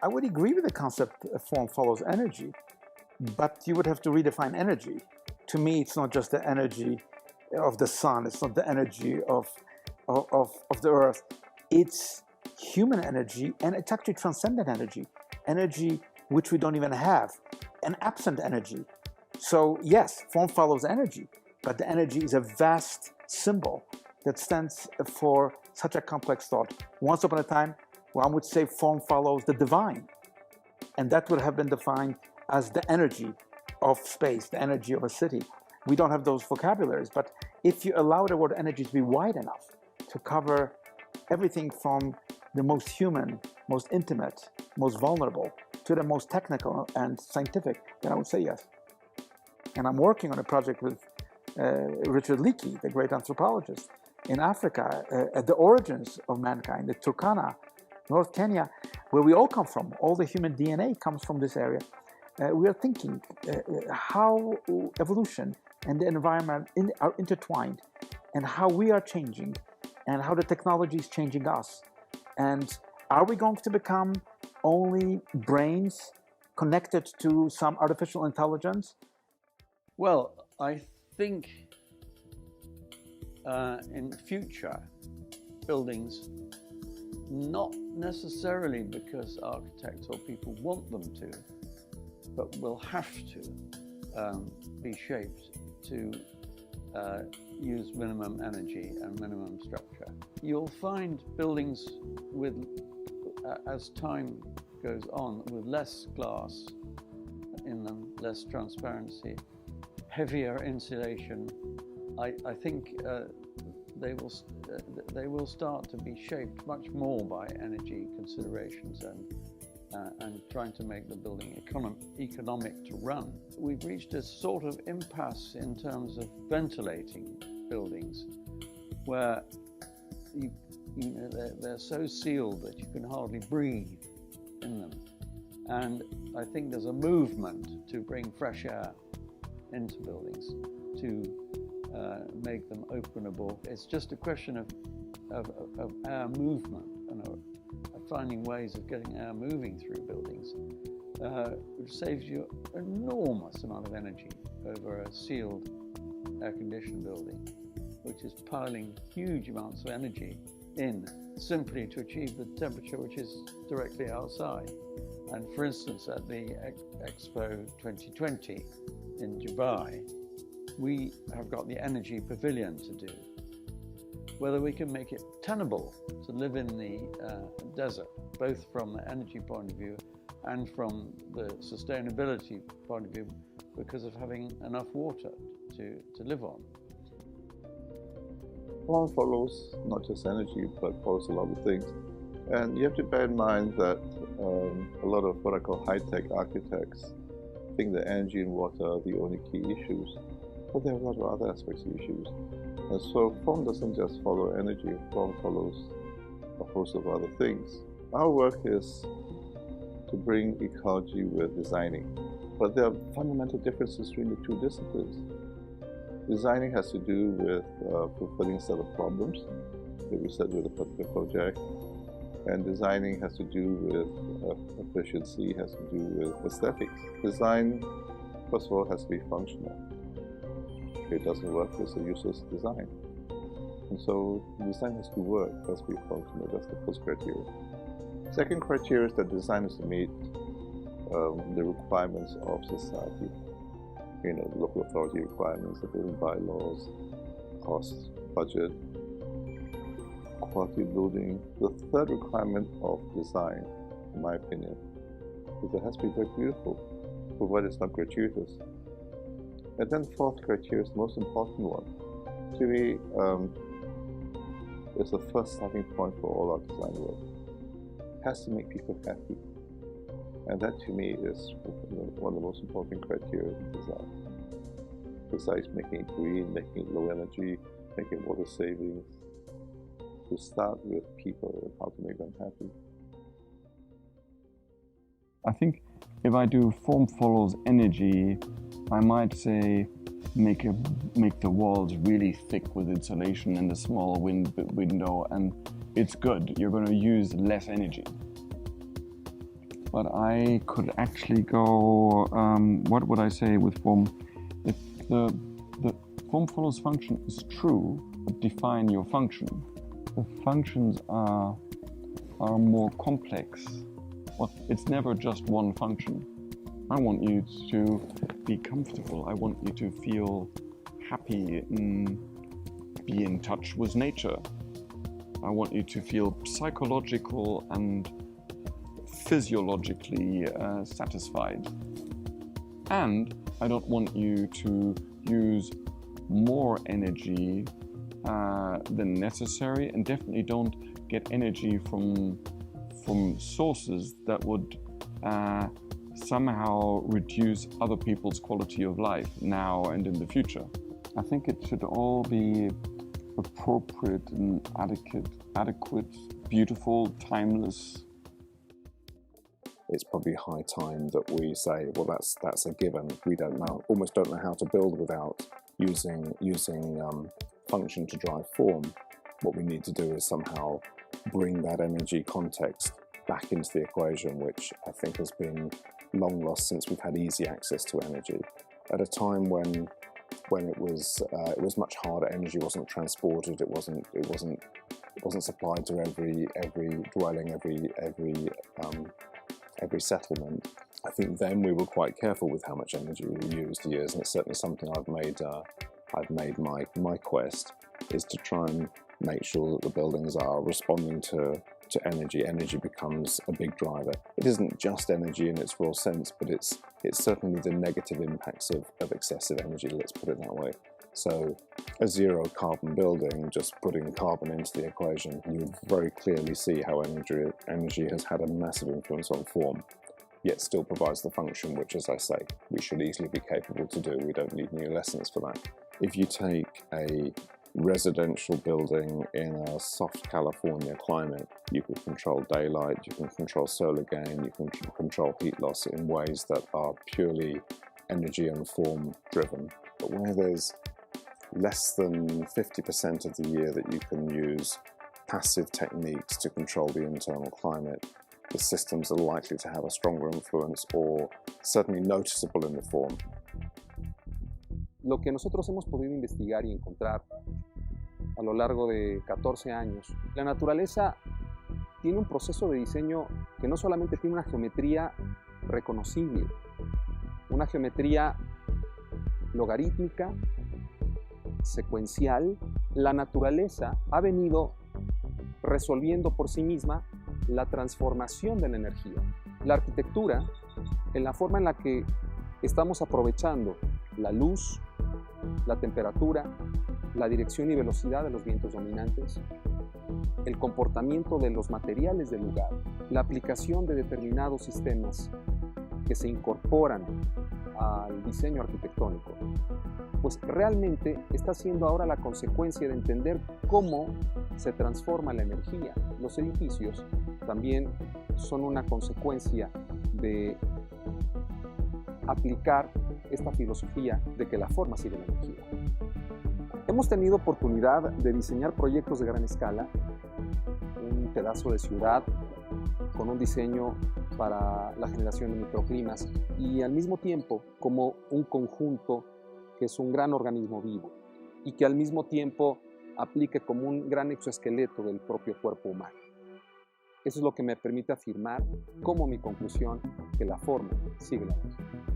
I would agree with the concept form follows energy, but you would have to redefine energy. To me, it's not just the energy of the sun, it's not the energy of the earth. It's human energy, and it's actually transcendent energy which we don't even have, an absent energy. So yes, form follows energy, but the energy is a vast symbol that stands for such a complex thought. Once upon a time, one would say form follows the divine, and that would have been defined as the energy of space, the energy of a city. We don't have those vocabularies, but if you allow the word energy to be wide enough to cover everything from the most human, most intimate, most vulnerable, to the most technical and scientific, then I would say yes. And I'm working on a project with Richard Leakey, the great anthropologist, in Africa, at the origins of mankind, the Turkana, North Kenya, where we all come from. All the human DNA comes from this area. We are thinking how evolution and the environment are intertwined, and how we are changing, and how the technology is changing us. And are we going to become only brains connected to some artificial intelligence? Well, I think in future buildings, not necessarily because architects or people want them to, but will have to be shaped to use minimum energy and minimum structure. You'll find buildings with, as time goes on, with less glass in them, less transparency, heavier insulation. I think they will start to be shaped much more by energy considerations and trying to make the building economic to run. We've reached a sort of impasse in terms of ventilating buildings, where they're so sealed that you can hardly breathe in them. And I think there's a movement to bring fresh air into buildings, to make them openable. It's just a question of air movement and finding ways of getting air moving through buildings, which saves you an enormous amount of energy over a sealed air-conditioned building, which is piling huge amounts of energy in simply to achieve the temperature which is directly outside. And for instance, at the Expo 2020 in Dubai, we have got the energy pavilion to do. Whether we can make it tenable to live in the desert, both from the energy point of view and from the sustainability point of view, because of having enough water to live on. Form follows not just energy, but follows a lot of things. And you have to bear in mind that a lot of what I call high-tech architects think that energy and water are the only key issues, but there are a lot of other aspects of issues. And so form doesn't just follow energy, form follows a host of other things. Our work is to bring ecology with designing, but there are fundamental differences between the two disciplines. Designing has to do with fulfilling a set of problems that we set with a particular project, and designing has to do with efficiency, has to do with aesthetics. Design, first of all, has to be functional. If it doesn't work, it's a useless design. And so design has to work, it has to be functional. That's the first criteria. Second criteria is that design has to meet the requirements of society. You know, the local authority requirements, the building bylaws, cost, budget, quality of building. The third requirement of design, in my opinion, is it has to be very beautiful, provided it's not gratuitous. And then the fourth criteria is the most important one. To me, it's the first starting point for all our design work. It has to make people happy. And that to me is one of the most important criteria of design. Besides making it green, making it low energy, making water savings, to start with people and how to make them happy. I think if I do form follows energy, I might say make the walls really thick with insulation and a small window, and it's good. You're going to use less energy. but I could actually go, what would I say with form? If the form follows function is true, but define your function. The functions are more complex. It's never just one function. I want you to be comfortable. I want you to feel happy and be in touch with nature. I want you to feel psychological and physiologically satisfied. And I don't want you to use more energy than necessary, and definitely don't get energy from sources that would somehow reduce other people's quality of life now and in the future. I think it should all be appropriate and adequate, beautiful, timeless. It's probably high time that we say, well, that's a given. We almost don't know how to build without using function to drive form. What we need to do is somehow bring that energy context back into the equation, which I think has been long lost since we've had easy access to energy. At a time when it was much harder, energy wasn't transported, it wasn't supplied to every dwelling, every settlement. I think then we were quite careful with how much energy we used years, and it's certainly something I've made my quest is to try and make sure that the buildings are responding to energy. Energy becomes a big driver. It isn't just energy in its raw sense, but it's certainly the negative impacts of excessive energy, let's put it that way. So a zero carbon building, just putting carbon into the equation, you would very clearly see how energy has had a massive influence on form, yet still provides the function which, as I say, we should easily be capable to do. We don't need new lessons for that. If you take a residential building in a soft California climate, you can control daylight, you can control solar gain, you can control heat loss in ways that are purely energy and form driven. But where there's less than 50% of the year that you can use passive techniques to control the internal climate, the systems are likely to have a stronger influence or certainly noticeable in the form. Lo que nosotros hemos podido investigar y encontrar a lo largo de 14 años, la naturaleza tiene un proceso de diseño que no solamente tiene una geometría reconocible, una geometría logarítmica, secuencial. La naturaleza ha venido resolviendo por sí misma la transformación de la energía. La arquitectura, en la forma en la que estamos aprovechando la luz, la temperatura, la dirección y velocidad de los vientos dominantes, el comportamiento de los materiales del lugar, la aplicación de determinados sistemas que se incorporan al diseño arquitectónico, pues realmente está siendo ahora la consecuencia de entender cómo se transforma la energía. Los edificios también son una consecuencia de aplicar esta filosofía de que la forma sigue la energía. Hemos tenido oportunidad de diseñar proyectos de gran escala, un pedazo de ciudad con un diseño para la generación de microclimas y al mismo tiempo como un conjunto que es un gran organismo vivo y que al mismo tiempo aplique como un gran exoesqueleto del propio cuerpo humano. Eso es lo que me permite afirmar como mi conclusión que la forma sigue la energía.